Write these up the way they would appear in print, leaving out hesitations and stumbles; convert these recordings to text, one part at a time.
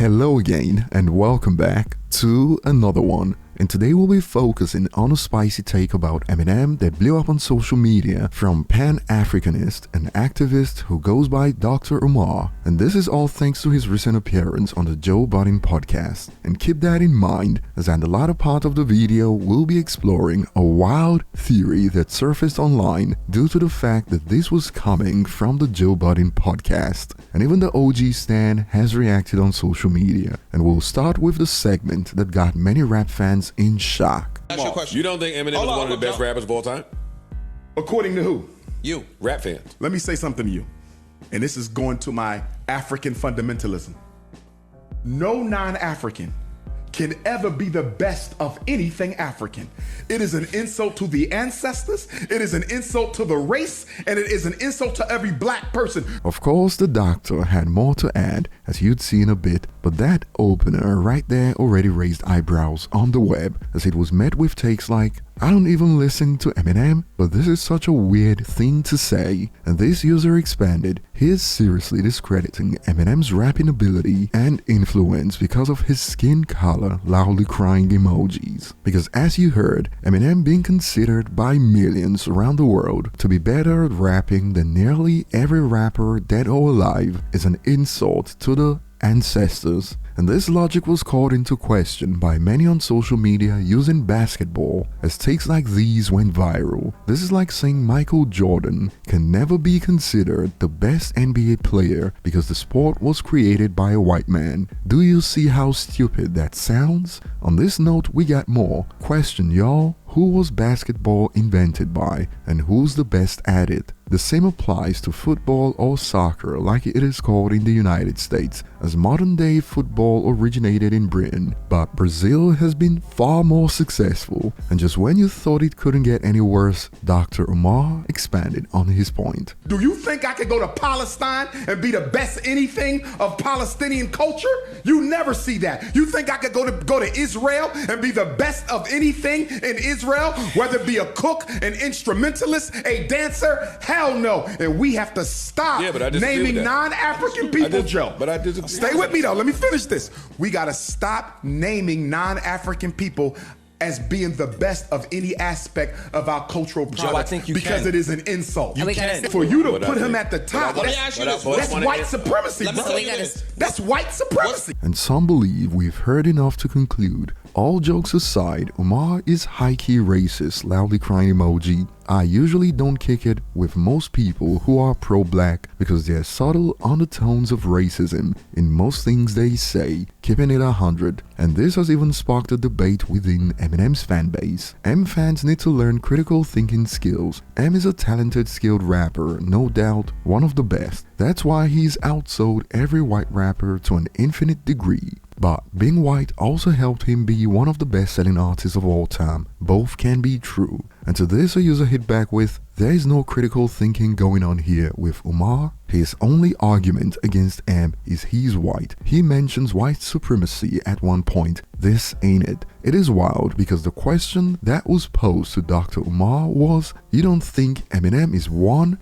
Hello again and welcome back to another one. And today we'll be focusing on a spicy take about Eminem that blew up on social media from Pan-Africanist and activist who goes by Dr. Umar. And this is all thanks to his recent appearance on the Joe Budden podcast. And keep that in mind, as in the latter part of the video we'll be exploring a wild theory that surfaced online due to the fact that this was coming from the Joe Budden podcast. And even the OG Stan has reacted on social media. And we'll start with the segment that got many rap fans in shock. Ask you a question. You don't think Eminem is one of the best rappers of all time? According to who? You. Rap fans. Let me say something to you. And this is going to my African fundamentalism. No non-African can ever be the best of anything African. It is an insult to the ancestors, it is an insult to the race, and it is an insult to every black person. Of course, the doctor had more to add, as you'd see in a bit, but that opener right there already raised eyebrows on the web, as it was met with takes like, "I don't even listen to Eminem, but this is such a weird thing to say." And this user expanded, "He is seriously discrediting Eminem's rapping ability and influence because of his skin color," loudly crying emojis. Because as you heard, Eminem being considered by millions around the world to be better at rapping than nearly every rapper dead or alive is an insult to the ancestors. And this logic was called into question by many on social media using basketball, as takes like these went viral. This is like saying Michael Jordan can never be considered the best NBA player because the sport was created by a white man. Do you see how stupid that sounds? On this note, we got more. Question, y'all. Who was basketball invented by, and who's the best at it? The same applies to football or soccer, like it is called in the United States, as modern-day football originated in Britain, but Brazil has been far more successful. And just when you thought it couldn't get any worse, Dr. Umar expanded on his point. Do you think I could go to Palestine and be the best anything of Palestinian culture? You never see that. You think I could go to Israel and be the best of anything in Israel, whether it be a cook, an instrumentalist, a dancer? Hell no. And we have to stop naming non-African people, Joe. But I disagree. Stay with me though. Let me finish this. We got to stop naming non-African people as being the best of any aspect of our cultural product. Joe, I think you because can. it is an insult. You can. For you to put him at the top, Let me that's, ask you this. that's white supremacy. Let me bro. tell you this. That's white supremacy. And some believe we've heard enough to conclude. All jokes aside, Umar is high-key racist, loudly crying emoji. I usually don't kick it with most people who are pro-black because there are subtle undertones of racism in most things they say, keeping it 100. And this has even sparked a debate within Eminem's fanbase. M fans need to learn critical thinking skills. M is a talented, skilled rapper, no doubt one of the best. That's why he's outsold every white rapper to an infinite degree. But being white also helped him be one of the best-selling artists of all time. Both can be true. And to this a user hit back with, "There is no critical thinking going on here with Umar. His only argument against M is he's white. He mentions white supremacy at one point. This ain't it." It is wild because the question that was posed to Dr. Umar was, you don't think Eminem is one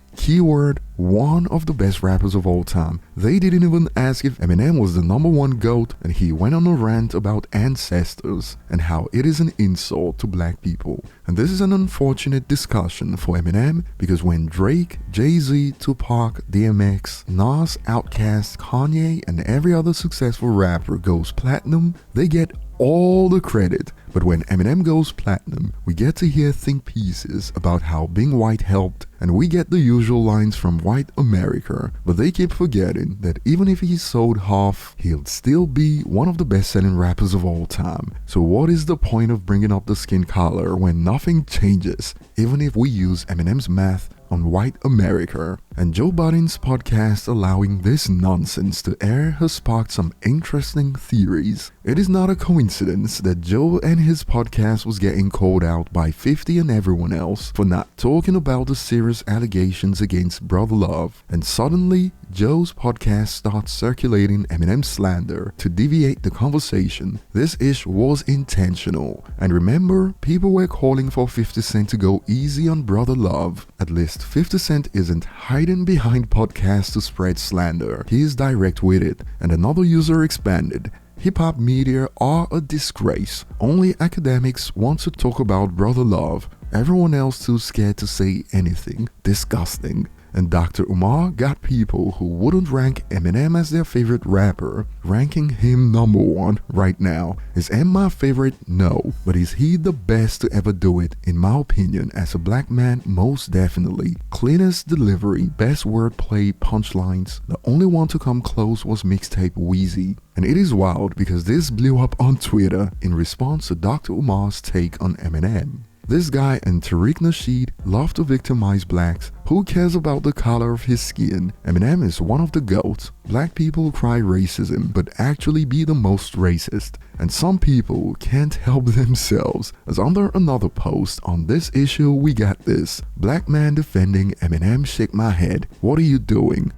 of the best rappers of all time? They didn't even ask if Eminem was the #1 GOAT, and he went on a rant about ancestors and how it is an insult to black people. And this is an unfortunate discussion for Eminem because when Drake, Jay-Z, Tupac, DMX, Nas, Outkast, Kanye, and every other successful rapper goes platinum, they get all the credit. But when Eminem goes platinum, we get to hear think pieces about how being white helped, and we get the usual lines from white America, but they keep forgetting that even if he sold half, he'll still be one of the best-selling rappers of all time. So what is the point of bringing up the skin color when nothing changes, even if we use Eminem's math on white America? And Joe Budden's podcast allowing this nonsense to air has sparked some interesting theories. It is not a coincidence that Joe and his podcast was getting called out by 50 and everyone else for not talking about the serious allegations against Brother Love, and suddenly Joe's podcast starts circulating Eminem slander to deviate the conversation. This ish was intentional. And remember, people were calling for 50 Cent to go easy on Brother Love. At least 50 Cent isn't high hiding behind podcasts to spread slander. He is direct with it. And another user expanded. Hip-hop media are a disgrace. Only academics want to talk about brother love. Everyone else too scared to say anything. Disgusting. And Dr. Umar got people who wouldn't rank Eminem as their favorite rapper, ranking him number one right now. Is M my favorite? No. But is he the best to ever do it? In my opinion, as a black man, most definitely. Cleanest delivery, best wordplay, punchlines. The only one to come close was mixtape Wheezy. And it is wild because this blew up on Twitter in response to Dr. Umar's take on Eminem. This guy and Tariq Nasheed love to victimize blacks. Who cares about the color of his skin? Eminem is one of the GOATs. Black people cry racism, but actually be the most racist. And some people can't help themselves. As under another post on this issue, we got this. Black man defending Eminem, shake my head. What are you doing?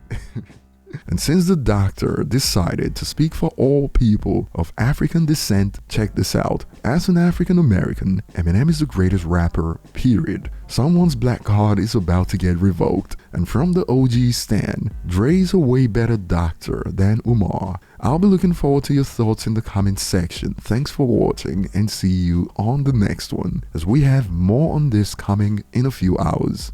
And since the doctor decided to speak for all people of African descent, check this out. As an African American, Eminem is the greatest rapper, period. Someone's black card is about to get revoked. And from the OG stand, Dre's a way better doctor than Umar. I'll be looking forward to your thoughts in the comment section. Thanks for watching and see you on the next one, as we have more on this coming in a few hours.